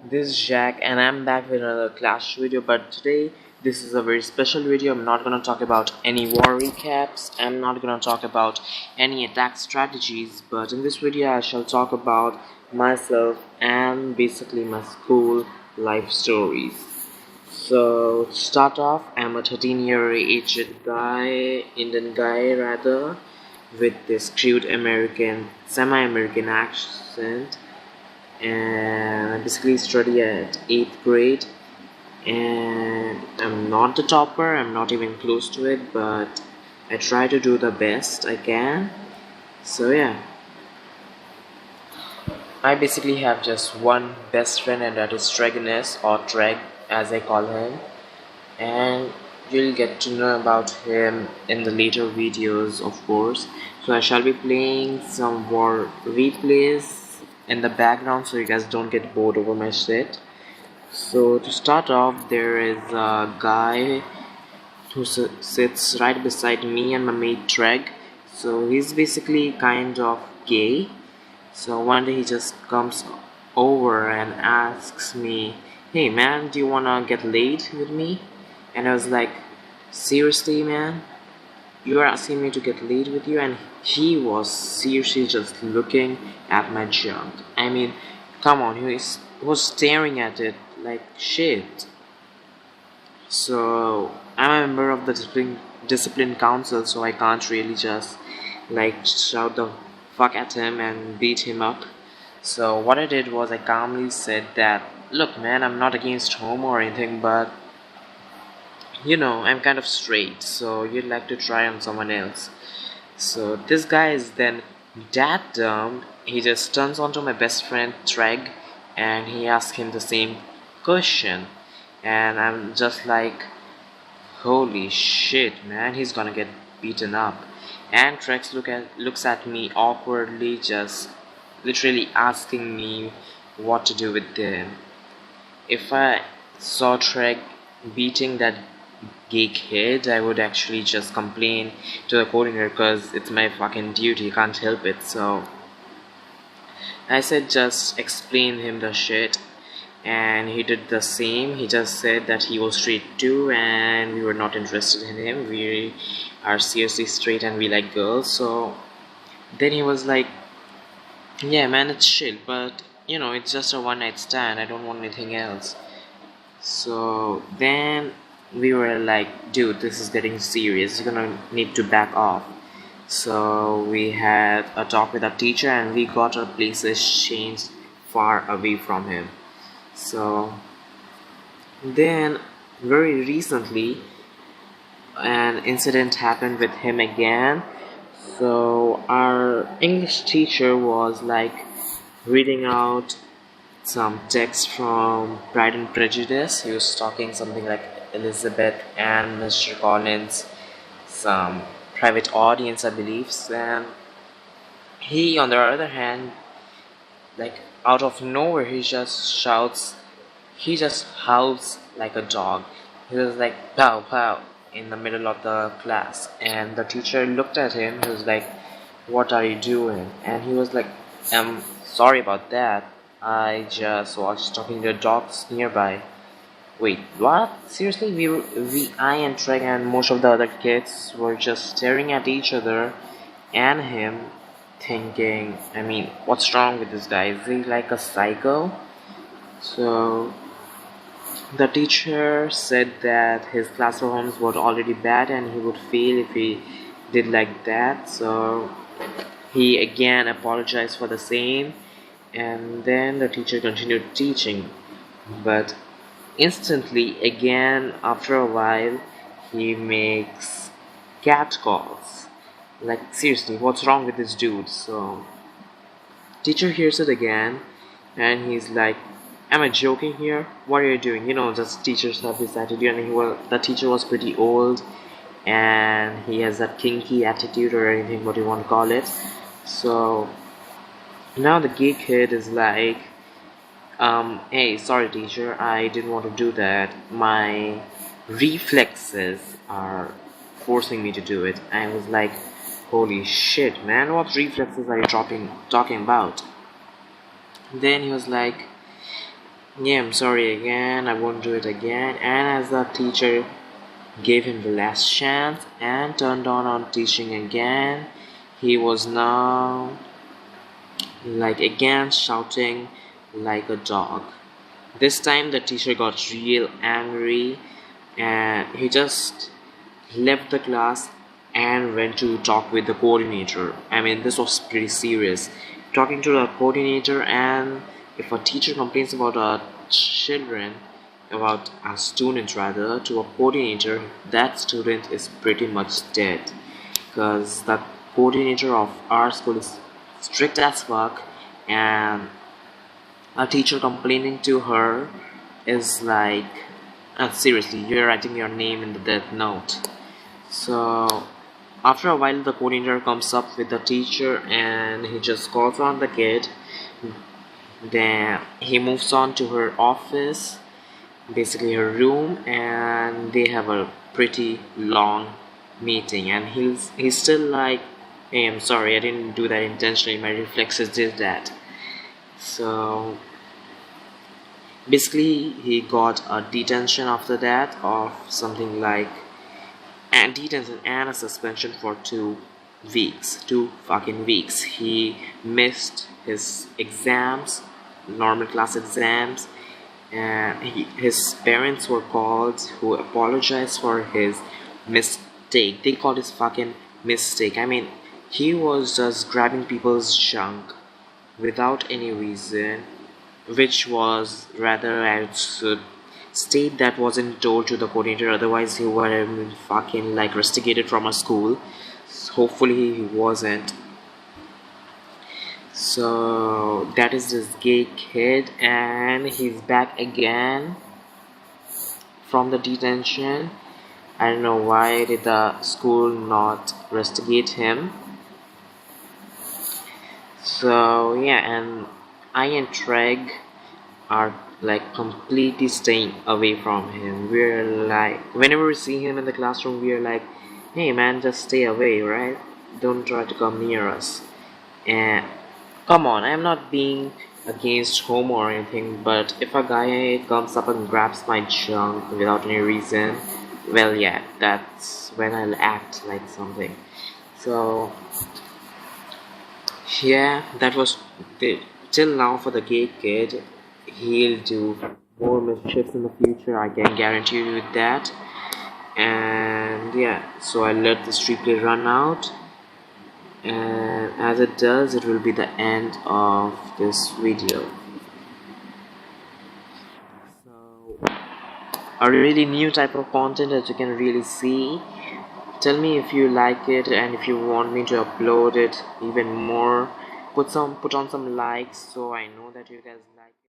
This is Jack and I'm back with another Clash video, but today this is a very special video. I'm not gonna talk about any war recaps, I'm not gonna talk about any attack strategies, but in this video I shall talk about myself and basically my school life stories. So to start off, I'm a 13-year aged guy, Indian guy rather, with this crude American, semi-American accent, and I basically study at 8th grade, and I'm not the topper, I'm not even close to it, but I try to do the best I can. So yeah, I basically have just one best friend, and that is Treginus, or Treg as I call him, and you'll get to know about him in the later videos, of course. So I shall be playing some war replays in the background so you guys don't get bored over my shit. So to start off, there is a guy who sits right beside me and my mate Treg. So he's basically kind of gay. So one day he just comes over and asks me, "Hey man, do you wanna get laid with me?" And I was like, "Seriously man? You are asking me to get laid with you?" And he was seriously just looking at my junk. I mean, come on, was staring at it like shit. So I'm a member of the discipline council, so I can't really just like shout the fuck at him and beat him up. So what I did was I calmly said that, "Look man, I'm not against homo or anything, but I'm kind of straight, so you'd like to try on someone else." So this guy is then that dumb, he just turns onto my best friend Treg and he asks him the same question. And I'm just like, holy shit man, he's gonna get beaten up. And Trex looks at me awkwardly, just literally asking me what to do with them. If I saw Treg beating that gay kid, I would actually just complain to the coordinator because it's my fucking duty, can't help it. So I said just explain him the shit, and he did the same. He just said that he was straight too and we were not interested in him. We are seriously straight and we like girls. So then he was like, "Yeah man, it's chill, but it's just a one night stand, I don't want anything else." So then we were like, "Dude, this is getting serious, you're gonna need to back off." So we had a talk with our teacher and we got our places changed far away from him. So then very recently an incident happened with him again. So our English teacher was like reading out some text from Pride and Prejudice. He was talking something like Elizabeth and Mr. Collins, some private audience I believe. And he on the other hand, like out of nowhere, he just howls like a dog. He was like pow pow in the middle of the class, and the teacher looked at him. He was like, "What are you doing?" And he was like, Sorry about that, I just was talking to dogs nearby." Wait, what? Seriously? I and Trek and most of the other kids were just staring at each other and him, thinking, I mean, what's wrong with this guy? Is he like a psycho? So the teacher said that his class performance was already bad and he would fail if he did like that. So he again apologized for the same, and then the teacher continued teaching. But instantly, again, after a while, he makes cat calls. Like, seriously, what's wrong with this dude? So teacher hears it again and he's like, "Am I joking here? What are you doing?" Just teachers have this attitude, and the teacher was pretty old and he has that kinky attitude or anything, what you want to call it. So now the gay kid is like, "Hey, sorry teacher, I didn't want to do that. My reflexes are forcing me to do it." I was like, holy shit man, what reflexes are you talking about? Then he was like, Yeah, I'm sorry again, I won't do it again. And as the teacher gave him the last chance and turned on teaching again, he was now like again shouting like a dog. This time the teacher got real angry and he just left the class and went to talk with the coordinator. I mean, this was pretty serious. Talking to the coordinator, and if a teacher complains about a children, about a student rather, to a coordinator, that student is pretty much dead. Because the coordinator of our school is strict as fuck, and a teacher complaining to her is like, seriously, you're writing your name in the death note. So after a while the coordinator comes up with the teacher and he just calls on the kid. Then he moves on to her office, basically her room, and they have a pretty long meeting. And he's still like, hey, I'm sorry, I didn't do that intentionally, my reflexes did that. So basically he got a detention after that of something like, and detention and a suspension for 2 weeks. 2 fucking weeks. He missed his exams, normal class exams, and his parents were called, who apologized for his mistake. They called his fucking mistake. I mean, he was just grabbing people's junk without any reason, which was rather, I should state, that wasn't told to the coordinator, otherwise he would have been fucking like rusticated from a school. Hopefully he wasn't. So that is this gay kid, and he's back again from the detention. I don't know why did the school not rusticate him. So yeah, and I and Treg are like completely staying away from him. We're like, whenever we see him in the classroom, we're like, hey man, just stay away, right? Don't try to come near us. And come on, I'm not being against homo or anything, but if a guy comes up and grabs my junk without any reason, well, yeah, that's when I'll act like something. So yeah, that was the, till now for the gay kid. He'll do more mischiefs in the future, I can guarantee you with that. And yeah, so I let this replay run out, and as it does, it will be the end of this video. So a really new type of content, as you can really see. Tell me if you like it, and if you want me to upload it even more, put on some likes so I know that you guys like it.